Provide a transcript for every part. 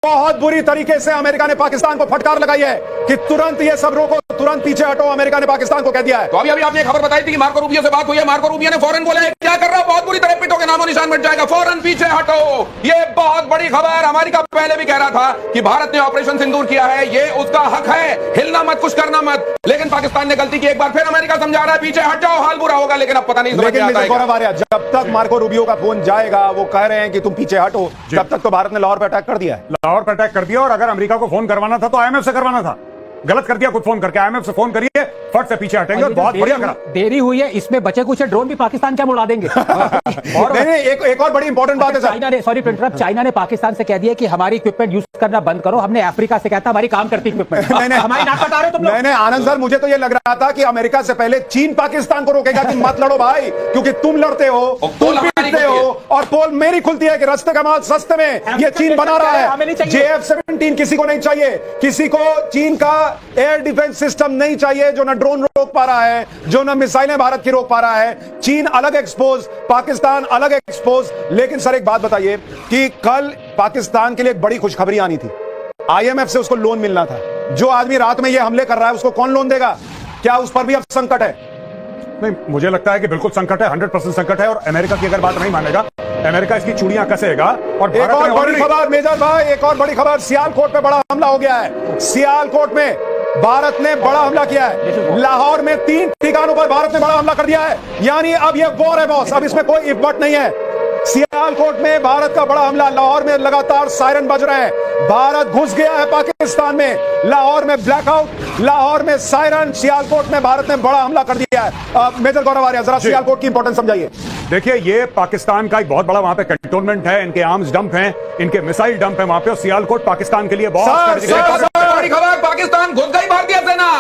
बहुत बुरी तरीके से अमेरिका ने पाकिस्तान को फटकार लगाई है कि तुरंत ये सब रोको, तुरंत पीछे हटो। अमेरिका ने पाकिस्तान को कह दिया है। तो अभी आपने खबर बताई थी कि मार्को रूबियो से बात हुई है। मार्को रूबियो ने फौरन बोला है क्या कर रहा है, बहुत बुरी तरह पिटोगे, नामो निशान मिट जाएगा, फौरन पीछे हटो। ये बहुत बड़ी खबर। अमेरिका पहले भी कह रहा था कि भारत ने ऑपरेशन सिंदूर किया है, ये उसका हक है, हिलना मत, कुछ करना मत। लेकिन पाकिस्तान ने गलती की। एक बार फिर अमेरिका समझा रहा है पीछे हट जाओ, हाल बुरा होगा। लेकिन अब पता नहीं जब तक मार्को रूबियो का फोन जाएगा, वो कह रहे हैं कि तुम पीछे हटो, तब तक तो भारत ने लाहौर पर अटैक कर दिया है। लाहौर पर अटैक कर दिया। और अगर अमेरिका को फोन करवाना था तो आईएमएफ से करवाना था। गलत कर दिया खुद फोन करके। आईएमएफ से फोन करिए, फट से पीछे हटेंगे। और बहुत बढ़िया करा। देरी हुई है, इसमें बचे कुछ ड्रोन भी पाकिस्तान क्या उड़ा देंगे। और एक और बड़ी इंपॉर्टेंट बात है सर, चाइना ने, सॉरी टू इंटरप्ट, चाइना ने पाकिस्तान से कह दिया कि हमारी इक्विपमेंट यूज करना बंद करो। हमने अफ्रीका से कहता हमारी काम करती इक्विपमेंट। हमारी नाक कटा रहे हो तुम लोग। नहीं आनंद सर, मुझे तो ये लग रहा था कि अमेरिका से पहले चीन पाकिस्तान को रोकेगा कि मत लड़ो भाई, क्योंकि तुम लड़ते हो, तुम पीटते हो, और पोल मेरी खुलती है कि रास्ते का माल सस्ते में ये चीन बना रहा है। JF-17 किसी को नहीं चाहिए, किसी को चीन का एयर डिफेंस सिस्टम नहीं चाहिए जो ना ड्रोन रोक पा रहा है, जो ना मिसाइलें भारत की रोक पा रहा है। चीन अलग एक्सपोज, पाकिस्तान अलग एक्सपोज। लेकिन सर एक बात बताइए कि कल पाकिस्तान के लिए एक बड़ी खुशखबरी आनी थी। IMF से उसको लोन मिलना था। जो आदमी रात में ये हमले कर रहा है उसको कौन लोन देगा? क्या उस पर भी अब संकट है? नहीं, मुझे लगता है कि बिल्कुल संकट है, 100% संकट है। और अमेरिका की अगर बात नहीं मानेगा, अमेरिका इसकी चूड़ियां कसेगा। और एक और बड़ी खबर मेजर भाई, एक और बड़ी खबर, सियालकोट पे बड़ा हमला हो गया है। सियालकोट में भारत ने बड़ा हमला किया है। लाहौर में 3 ठिकानों पर भारत ने बड़ा हमला कर दिया है। यानी अब ये वॉर है बॉस, अब इसमें कोई इफ बट नहीं है। सियालकोट में भारत का बड़ा हमला, लाहौर में लगातार सायरन बज रहे हैं। भारत घुस गया है पाकिस्तान में, लाहौर में ब्लैकआउट, लाहौर में सायरन, सियालकोट में भारत ने बड़ा हमला कर दिया है। मेजर गौरव आर्या, जरा सियालकोट की इंपॉर्टेंस समझाइए। देखिए, ये पाकिस्तान का एक बहुत बड़ा वहां पे कंटोनमेंट है, इनके आर्म्स डंप हैं, इनके मिसाइल डंप है वहां पे। और सियालकोट पाकिस्तान के लिए बहुत बड़ी खबर, पाकिस्तान घुस गई भारतीय सेना।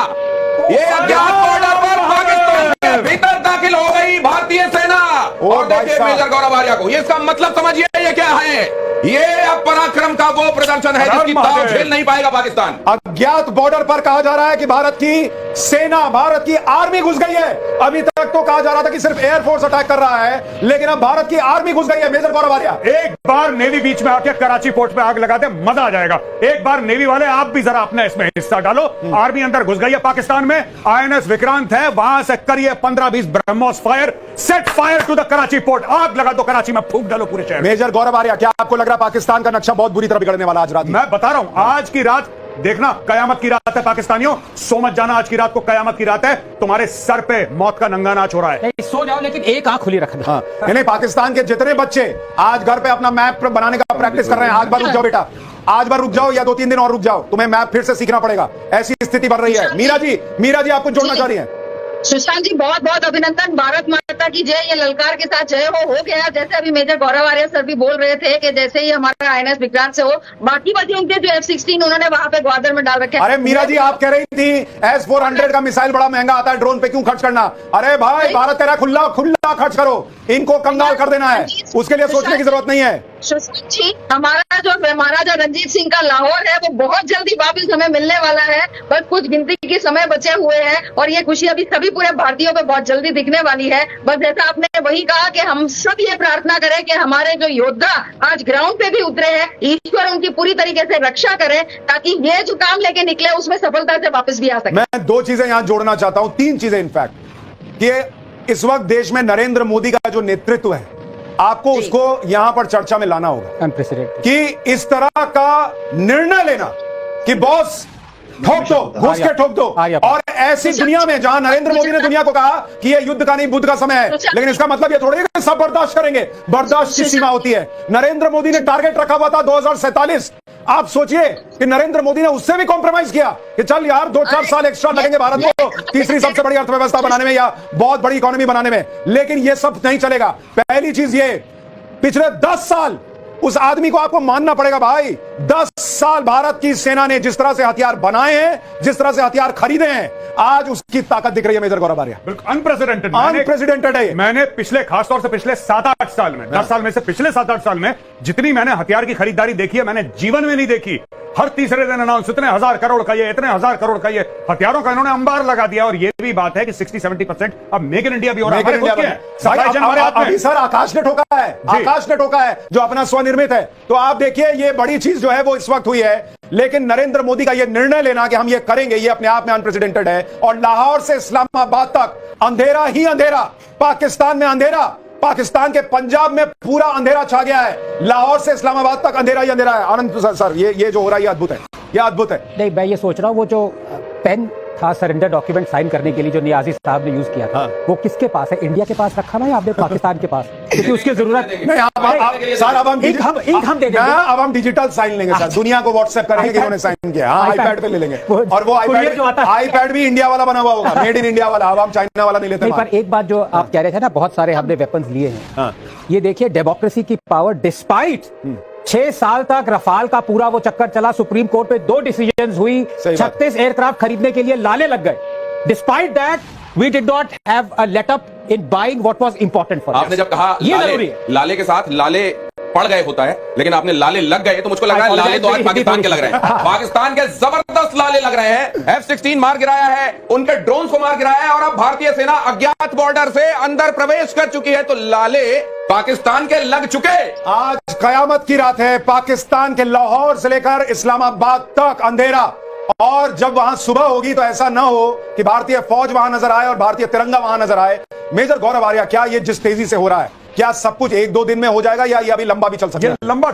ये अज्ञात बॉर्डर पर पाकिस्तान के भीतर दाखिल हो गई भारतीय सेना। और देखिए मेजर गौरव आर्या को, ये इसका मतलब समझिए ये क्या है। ये अब पराक्रम का वो प्रदर्शन है जिसकी ताव झेल नहीं पाएगा पाकिस्तान। अज्ञात बॉर्डर पर कहा जा रहा है कि भारत की सेना, भारत की आर्मी घुस गई है। अभी तक तो कहा जा रहा था कि सिर्फ एयरफोर्स अटैक कर रहा है, लेकिन अब भारत की आर्मी घुस गई है। मेजर गौरव आर्या, एक बार नेवी बीच में आके कराची पोर्ट पे आग लगा दे, मजा आ जाएगा। एक बार नेवी वाले आप भी जरा अपने इसमें हिस्सा डालो। आर्मी अंदर घुस गई है पाकिस्तान में। INS विक्रांत है, वहां से करिए 15-20 BrahMos fire, set fire to the Karachi port. आग लगा दो कराची में, फूंक डालो पूरे शहर। मेजर गौरव आर्या, क्या आपको लग रहा है पाकिस्तान का नक्शा बहुत बुरी तरह बिगड़ने वाला आज रात? मैं बता रहा हूं, आज की रात देखना कयामत की रात है पाकिस्तानियों। सो मत जाना, आज की रात को कयामत की रात है। तुम्हारे सर पे मौत का नंगा नाच हो रहा है। सो जाओ, लेकिन एक आंख खुली रखना। हाँ, नहीं, पाकिस्तान के जितने बच्चे आज घर पे अपना मैप बनाने का प्रैक्टिस कर रहे हैं, आज बार रुक जाओ बेटा, आज बार रुक जाओ, या 2-3 दिन और रुक जाओ, तुम्हें मैप फिर से सीखना पड़ेगा। ऐसी स्थिति बन रही है। मीरा जी आपको जोड़ना चाह रही है। सुशांत जी, बहुत बहुत अभिनंदन। भारत माता की जय। ये ललकार के साथ जय हो गया। जैसे अभी मेजर गौरव आर्या सर भी बोल रहे थे कि जैसे ही हमारा INS विक्रांत से हो, बाकी बच्चों के जो F-16 उन्होंने वहां पे ग्वादर में डाल रखे। अरे मीरा जी, आप कह रही थी S-400 का मिसाइल बड़ा महंगा आता है, ड्रोन पे क्यों खर्च करना? अरे भाई, भारत तेरा खुला खर्च करो, इनको कंगाल कर देना है, उसके लिए सोचने की जरूरत नहीं है। सुशांत जी, हमारा जो महाराजा रणजीत सिंह का लाहौर है वो बहुत जल्दी वापिस हमें मिलने वाला है। बस कुछ गिनती के समय बचे हुए हैं और ये खुशी अभी सभी पूरे भारतीयों पे बहुत जल्दी दिखने वाली है। बस जैसा आपने वही कहा कि हम सब ये प्रार्थना करें कि हमारे जो योद्धा आज ग्राउंड पे भी उतरे हैं, ईश्वर उनकी पूरी तरीके से रक्षा करे, ताकि ये जो काम लेके निकले उसमें सफलता से वापस भी आ सके। मैं 2 चीजें यहां जोड़ना चाहता हूं, 3 चीजें इनफैक्ट, कि इस वक्त देश में नरेंद्र मोदी का जो नेतृत्व है, आपको उसको यहां पर चर्चा में लाना होगा कि इस तरह का निर्णय लेना कि बॉस ठोक दो, घुस के ठोक दो। और ऐसी दुनिया में जहां नरेंद्र मोदी ने दुनिया को कहा कि यह युद्ध का नहीं बुद्ध का समय है, लेकिन इसका मतलब यह थोड़ी है कि सब बर्दाश्त करेंगे। बर्दाश्त की सीमा होती है। नरेंद्र मोदी ने टारगेट रखा हुआ था 2047। आप सोचिए कि नरेंद्र मोदी ने उससे भी कॉम्प्रोमाइज किया कि चल यार 2-4 साल एक्स्ट्रा लगेंगे भारत को तीसरी सबसे बड़ी अर्थव्यवस्था बनाने में या बहुत बड़ी इकोनॉमी बनाने में। लेकिन यह सब नहीं चलेगा। पहली चीज ये, पिछले 10 साल उस आदमी को आपको मानना पड़ेगा भाई। 10 साल भारत की सेना ने जिस तरह से हथियार बनाए हैं, जिस तरह से हथियार खरीदे हैं, आज उसकी ताकत दिख रही है मेजर गौरव आर्या। बिल्कुल अनप्रेसिडेंटेड है। मैंने पिछले, खासतौर से पिछले 7-8 साल में, 10 साल में से पिछले 7-8 साल में जितनी मैंने हथियार की खरीदारी देखी है, मैंने जीवन में नहीं देखी। हर तीसरे दिन अनाउंस, इतने हजार करोड़ का ये, इतने हजार करोड़ का ये, हथियारों का इन्होंने अंबार लगा दिया। और ये भी बात है कि 60-70% अब मेक इन इंडिया भी हो रहा है। अभी सर आकाश ने ठोका है, आकाश ने ठोका है जो अपना स्वनिर्मित है। तो आप देखिए ये बड़ी चीज जो है वो इस वक्त हुई है, लेकिन नरेंद्र मोदी का ये निर्णय लेना कि हम ये करेंगे, ये अपने आप में अनप्रेसिडेंटेड है। और लाहौर से इस्लामाबाद तक अंधेरा ही अंधेरा, पाकिस्तान में अंधेरा, पाकिस्तान के पंजाब में पूरा अंधेरा छा गया है, लाहौर से इस्लामाबाद तक अंधेरा ही अंधेरा है। आनंद सर ये जो हो रहा है ये अद्भुत है, ये अद्भुत है। नहीं, मैं ये सोच रहा हूँ वो जो पेन था सरेंडर डॉक्यूमेंट साइन करने के लिए जो नियाजी साहब ने यूज किया था, वो किसके पास है? इंडिया के पास रखा ना या आपने पाकिस्तान के पास? क्योंकि उसकी जरूरत नहीं। सर अब हम दे देंगे, अब हम डिजिटल साइन लेंगे सर, दुनिया को व्हाट्सएप करेंगे कि उन्होंने साइन किया। हाँ, आईपैड पे ले लेंगे, और वो आईपैड भी इंडिया वाला बना हुआ होगा, मेड इन इंडिया वाला। अब हम चाइना वाला नहीं लेते। पर एक बात जो आप कह रहे थे ना, बहुत सारे हमने वेपन्स लिए हैं, ये देखिए डेमोक्रेसी की पावर। डिस्पाइट 6 साल तक रफाल का पूरा वो चक्कर चला, सुप्रीम कोर्ट में 2 डिसीजंस हुई, 36 एयरक्राफ्ट खरीदने के लिए लाले लग गए। Despite that we did not have a let up in buying what was important for us. आपने जब कहा ये जरूरी है, लाले के साथ लाले पड़ गए होता है, लेकिन आपने लाले लग गए तो मुझको लग रहा है लाले तो आज पाकिस्तान के लग रहे हैं। पाकिस्तान के जबरदस्त लाले लग रहे हैं। F-16 मार गिराया है, उनके ड्रोन्स को मार गिराया है, और अब भारतीय सेना अज्ञात बॉर्डर से अंदर प्रवेश कर चुकी है। तो लाले पाकिस्तान के लग चुके। आज कयामत की रात है, पाकिस्तान के लाहौर से लेकर इस्लामाबाद तक अंधेरा। और जब वहां सुबह होगी तो ऐसा ना हो कि भारतीय फौज वहां नजर आए और भारतीय तिरंगा वहां नजर आए। मेजर गौरव आर्या, क्या ये जिस तेजी से हो रहा है, क्या सब कुछ 1-2 दिन में हो जाएगा या ये अभी लंबा भी चल सकता है? लंबा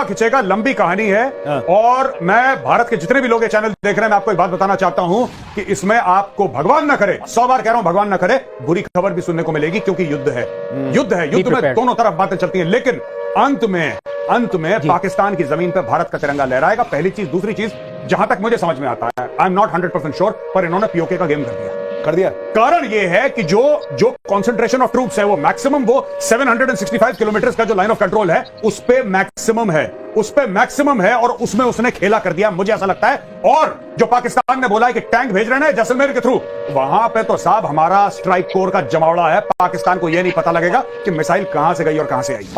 खिंचेगा, लंबी कहानी है। और मैं भारत के जितने भी लोग ये चैनल देख रहे हैं, मैं आपको एक बात बताना चाहता हूं कि इसमें आपको भगवान ना करे, 100 बार कह रहा हूं भगवान ना करे, बुरी खबर भी सुनने को मिलेगी, क्योंकि युद्ध है। युद्ध में दोनों तरफ बातें चलती हैं, लेकिन अंत में पाकिस्तान की जमीन पर भारत का तिरंगा लहराएगा। पहली चीज। दूसरी चीज, जहां तक मुझे समझ में आता है, आई एम नॉट 100% श्योर, पर इन्होंने पीओके का गेम कर दिया। कारण यह है कि जो कंसंट्रेशन ऑफ ट्रूप्स है वो मैक्सिमम, वो 765 किलोमीटर का जो लाइन ऑफ कंट्रोल है उस पे मैक्सिमम है, और उसमें उसने खेला कर दिया, मुझे ऐसा लगता है। और जो पाकिस्तान ने बोला है कि टैंक भेज रहे हैं जैसलमेर के थ्रू, वहां पे तो साहब हमारा स्ट्राइक कोर का जमावड़ा है। पाकिस्तान को यह नहीं पता लगेगा कि मिसाइल कहां से गई और कहां से आई।